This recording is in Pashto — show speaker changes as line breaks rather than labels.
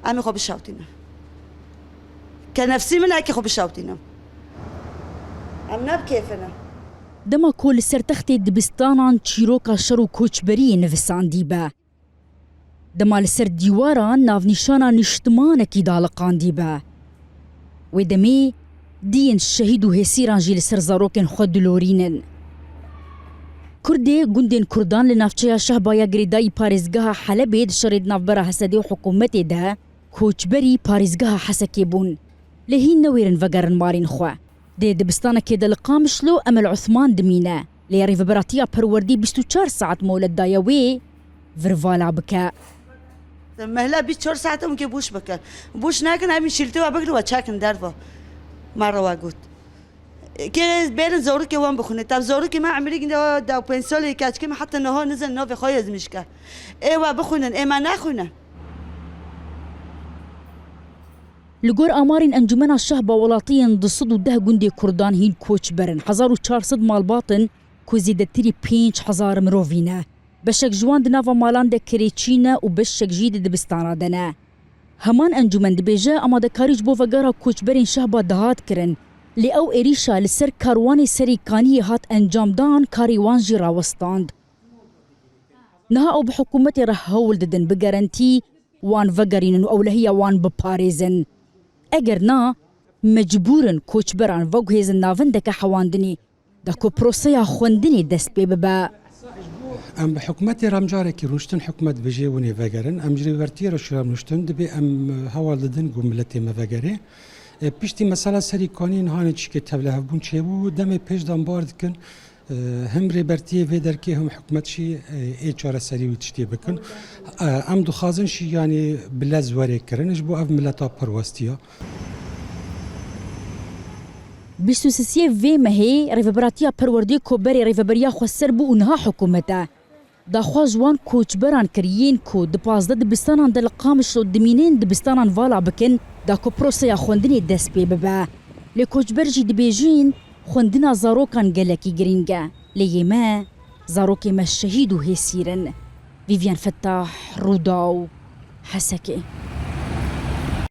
ئەمی خۆ بشاوتینە کە نەفسی من ئاکی خۆ بشاوتینە ئەم نەبکێفنە
دەما کۆ لە سەرتەختێ دبستانان چیرۆکا شەڕ و کۆچبەریە نویساندی بە دەما لەسەر دیواران ناونیشانە نیشتمانێکی داڵقاندی بە وێ دەمێ دیên شەهید و هێسیران jî li ser zarokên xwe dilorînin. Kurdê gundên Kurdan li navçeya Şehbaya girêdayî parêzgeha Helebê di şerê di navbera Hesedê û hikûmetê de koçberî parêzgeha Hesekê bûn. Lê hîn newêrin vegerin marên xwe. Dê dibistanekê de li Qamişlo Emel Uthman dimîne. Lê rêveberatiya perwerdî 24 saet molet daye wê virvala bike.
مهلا 24 ساعت ممكن بوش بكر بوش ناكن همين شلتوا بكر وشاكن درفا مرة واقوت كي بين زوركي وان بخونه طب زوركي ما عمري دا بنسولي كاتش كي حتى نهار نزل نوفي خويا زمشكا ايوا بخونن اي ما ناخونه
لگور آمارین انجمن شهبا ولاتین دصد و ده گندی کردان هین کوچ برن 1400 مالباتن کو زیدتری 5000 مروینه بشک جوان دناوا مالان ده کریچینه و بشک جید دبستانا دنه همان انجمن دبیجه اما ده کاریج بو وگارا کوچ برین شهبا دهات کرن لی او ایریشا لسر کاروانی سریکانی هات انجام دان کاریوان جی راوستاند نها او بحکومت ره هول ددن بگارنتی وان وگارینن و اولهی وان بپاریزن اگر نا مجبورن کوچبران وگهیزن ناون دکه حواندنی دکو پروسیا خوندنی دست بی ببا
ام بحکومتی رمجاره که روشتن حکومت بجی ونی وگرن ام جری ورتی رو شرام روشتن دبی ام حوال ددن گو ملتی موگره پیشتی مثلا سریکانی نهانی چی که تبله بون چه بو دم پیش دام بارد کن هم ریبرتی و درکی هم حکومت شی ای چاره سری و تشتی بکن ام دو خازن شی یعنی بلز وری کرنش بو اف ملتا پروستیا
23 وی مهی ریوبراتیا پروردی کوبری ریوبریا خسر بو اونها حکومته دا خوازوان کوچبران کریین کو د 15 دبستانان د لقامش و دمینین دبستانان والا بکن دا کو پروسیا خوندنی دست پی ببا لی کوچبرجی دبیجین خوندنا زاروکان گلکی گرینگه لیما زاروکی ما شهید و هسیرن ویویان فتاح روداو حسکه